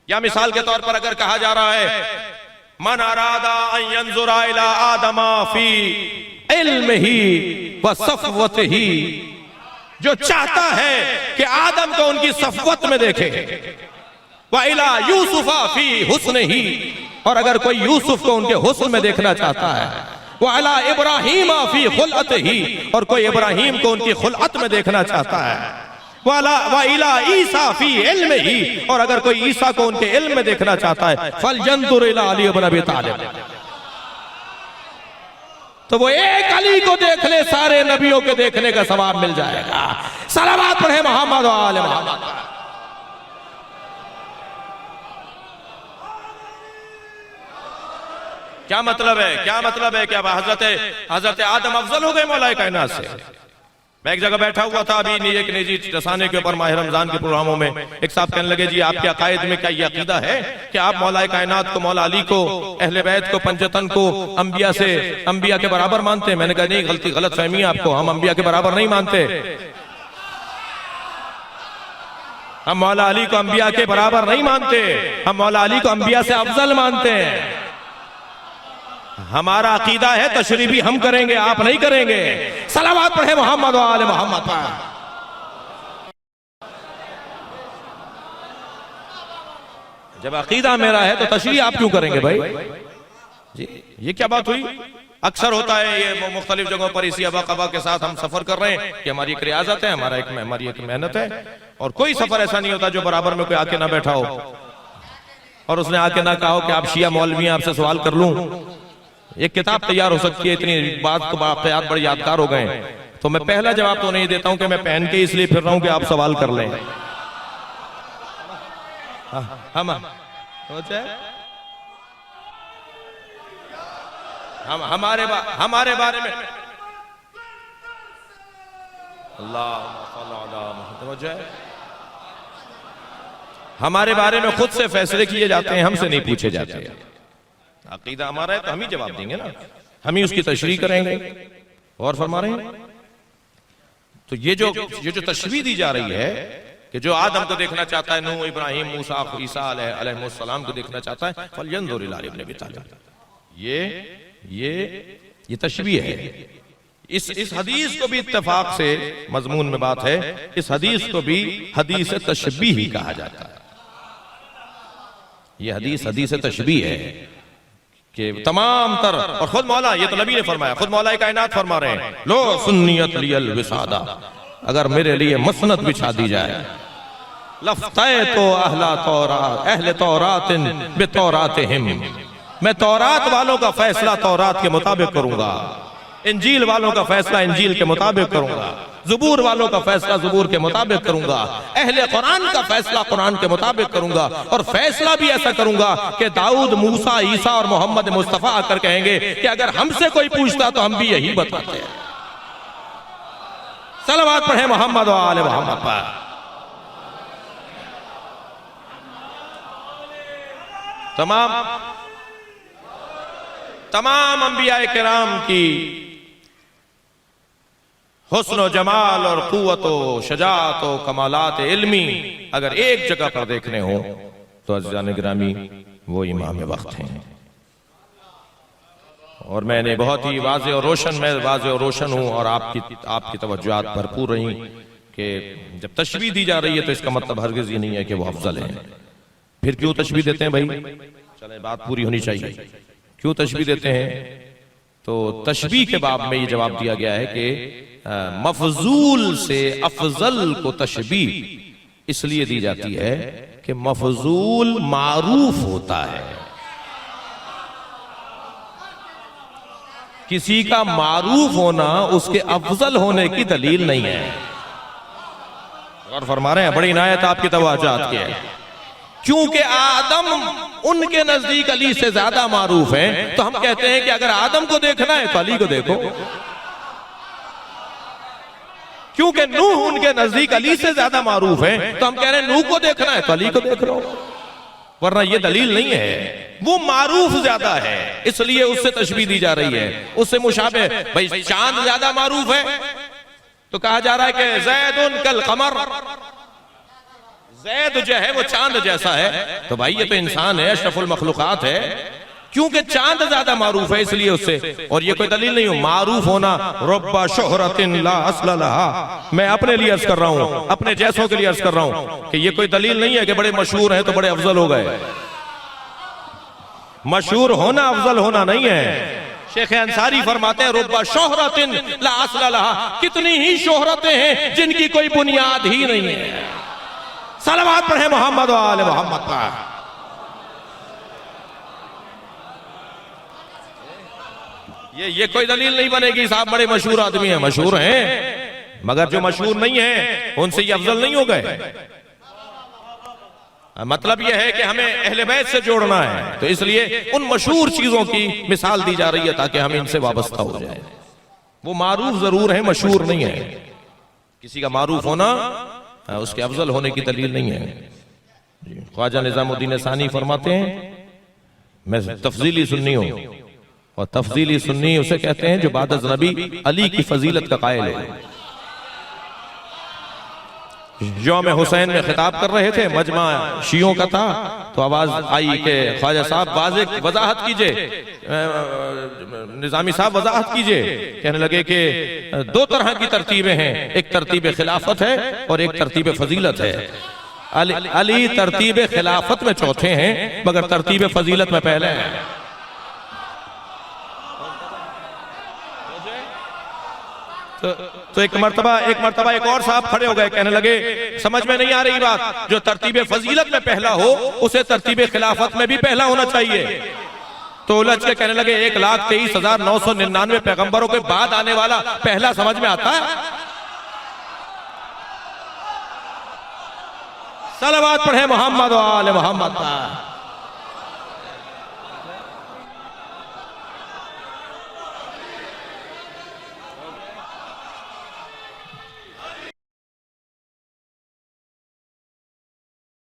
या मिसाल के तौर पर अगर कहा जा रहा है मन अरादा अन यंजुरा इला आदमा फी इल्मिही व सफ़वतिही, जो चाहता है कि आदम को उनकी सफ़वत में देखे, व इला यूसुफा फी हुस्निही, और अगर कोई यूसुफ को उनके हुस्न में देखना चाहता है, व अला इब्राहीम फी खुलअतिही, और कोई इब्राहीम को उनकी खुलअत में देखना चाहता है, व इला ईसा फी इल्मिही, और अगर कोई ईसा को उनके इल्म में देखना चाहता है, फलयंजुर इला अली इब्न अबी तालिब, तो वो एक अली को देख ले, सारे नबियों के देखने का सवाब मिल जाएगा। सलावत पढ़े मोहम्मद व आले मोहम्मद। क्या मतलब है, क्या मतलब है? क्या हजरत आदम अफजल हो गए मौला कायनात से? मैं एक जगह बैठा हुआ था अभी एक निजी रसाने के ऊपर माह रमजान के प्रोग्रामों में, एक साहब कहने लगे जी आपके अकायद में क्या ये अकीदा है कि आप मौला कायनात को, मौला अली को, अहले बैत को, पंजतन को अंबिया के बराबर मानते हैं? मैंने कहा नहीं, गलत फहमी है आपको, हम अंबिया के बराबर नहीं मानते, हम मौला अली को अंबिया के बराबर नहीं मानते, हम मौला अली को अंबिया से अफजल मानते हैं। हमारा अकीदा है तशरीह भी हम करेंगे, आप नहीं करेंगे। सलावत पढ़े मोहम्मद व आले मोहम्मद पर। जब अकीदा मेरा है तो तशरीह आप क्यों करेंगे भाई जी? ये क्या बात हुई? अक्सर होता है ये मुख्तलिफ जगहों पर इसी अबा के साथ हम सफर कर रहे हैं कि हमारी एक रियाजत है, हमारी एक मेहनत है, और कोई सफर ऐसा नहीं होता जो बराबर में कोई आके ना बैठा हो और उसने आके ना कहा हो कि आप शिया मौलवी, आपसे सवाल कर लूं। एक किताब तैयार हो सकती है, इतनी बात तो वाकयात बड़े यादगार हो गए, तो मैं पहला जवाब तो नहीं देता हूं कि मैं पहन के इसलिए फिर रहा हूं कि आप सवाल कर लें। हमारे बारे में हमारे बारे में खुद से फैसले किए जाते हैं, हमसे नहीं पूछे जाते। अकीदा हमारा है तो हम ही जवाब देंगे ना, हम ही उसकी तशरीह करेंगे। और फरमा रहे हैं तो ये जो तशरीह दी जा रही है कि जो आदम को देखना चाहता है, नूह, इब्राहिम, मूसा, ईसा अलैहिस्सलाम को देखना चाहता है, फलयंजुर इला इब्न अबी तालिब, ये तशबीह है। इस हदीस को भी इत्तेफाक से मजमून में बात है, इस हदीस को भी हदीस तशबीह ही कहा जाता है। ये हदीस तशबीह है कि तमाम तर, और खुद मौला, ये तो नबी ने फरमाया, खुद मौला कायनात फरमा रहे हैं, लो सुन्नियत लियल विसादा, अगर मेरे लिए मसनद बिछा दी जाए, लफ्तै तो अहले तौरातिन बितौरातिहिम, मैं तौरात वालों का फैसला तौरात के मुताबिक करूंगा, इंजील वालों का फैसला इंजील के मुताबिक करूंगा, ज़ुबूर वालों का फैसला ज़ुबूर के मुताबिक करूंगा, अहले कुरान का फैसला कुरान के मुताबिक करूंगा, और फैसला भी ऐसा करूंगा कि दाऊद, मूसा, ईसा और मोहम्मद मुस्तफा आकर कहेंगे कि अगर हमसे कोई पूछता तो हम भी यही बताते हैं। सलावत पढ़े मोहम्मद व आले मोहम्मद पर। तमाम अंबिया किराम की हुस्न व जमाल और कुव्वत व शजाअत व कमालात इल्मी अगर एक जगह पर देखने हो तो अज़ीज़ान गिरामी वो इमाम वक्त हैं। और मैंने बहुत ही वाज़े और रोशन हूँ, और आपकी तवज्जुआत भरपूर रही कि जब तशबीह दी जा रही है तो इसका मतलब हरगिज़ ये नहीं है कि वो अफजल है। फिर क्यों तशबीह देते हैं भाई? चले बात पूरी होनी चाहिए। क्यों तशबीह देते हैं? तो तशबीह के बाब में ये जवाब दिया गया है कि मफजूल से अफजल को तशबीह इसलिए दी जाती है कि मफजूल मारूफ होता है। किसी का मारूफ होना उसके अफजल होने की दलील नहीं है। और फरमा रहे हैं, बड़ी इनायत आपकी तवज्जुआत की है, क्योंकि आदम उनके नजदीक अली से ज्यादा मारूफ है, तो हम कहते हैं कि अगर आदम को देखना है तो अली को देखो। क्योंकि नूह उनके नजदीक अली से ज्यादा मारूफ है, तो हम कह रहे हैं नूह को देखना है तो अली को देख लो, वरना ये दलील नहीं है। वो मारूफ ज्यादा है इसलिए उससे तशबीह दी जा रही है, उससे मुशाबे। भाई चांद ज्यादा मारूफ है तो कहा जा रहा है कि ज़ैदुन कल कमर, ज़ैद जो है वो चांद जैसा है, तो भाई ये तो इंसान है, अशरफुल मखलूकात है, क्योंकि चांद ज्यादा मारूफ है इसलिए उससे। और ये कोई दलील नहीं हो मारूफ होना। रब्बा शोहरतिन ला अस्ल लहा, मैं अपने लिए अर्ज कर रहा हूं, अपने जैसों के लिए अर्ज कर रहा हूं कि ये कोई दलील नहीं है कि बड़े मशहूर हैं तो बड़े अफजल हो गए। मशहूर होना अफजल होना नहीं है। शेख अंसारी फरमाते हैं रब्बा शोहरतिन ला अस्ल लहा, कितनी ही शोहरतें हैं जिनकी कोई बुनियाद ही नहीं है। सलावत पढ़े मोहम्मद व आले मोहम्मद पर। ये कोई दलील नहीं बनेगी साहब बड़े मशहूर आदमी हैं, मशहूर हैं, मगर जो मशहूर नहीं है उनसे ये अफजल नहीं हो गए। मतलब यह है कि हमें अहले बैत से जोड़ना है, तो इसलिए उन मशहूर चीजों की मिसाल दी जा रही है ताकि हम इनसे वाबस्ता हो जाए। वो मारूफ जरूर है, मशहूर नहीं है। किसी का मारूफ होना उसके अफजल होने की दलील नहीं है। ख्वाजा निजामुद्दीन सानी फरमाते हैं मैं तफजीली सुन्नी हूं, और तफजीली सुन्नी उसे कहते हैं जो बादल नबी अली की फजीलत का कायल है। यौम हुसैन में खिताब कर रहे थे, मजमा शियों का था, तो आवाज आई कि ख्वाजा साहब वाज़ेह वजाहत कीजिए, निजामी साहब वजाहत कीजिए। कहने लगे कि दो तरह की तरतीबें हैं, एक तरतीब खिलाफत है और एक तरतीब फजीलत है। अली तरतीब खिलाफत में चौथे हैं मगर तरतीब फजीलत में पहले हैं। तो एक मर्तबा एक और साहब खड़े हो गए, कहने लगे समझ में नहीं आ रही बात, जो तरतीब फजीलत में पहला हो उसे तरतीब खिलाफत में भी पहला होना चाहिए। तो उलझ के कहने लगे 1,23,999 पैगंबरों के बाद आने वाला पहला समझ में आता है? सलावत पढ़े मोहम्मद व आले मोहम्मद।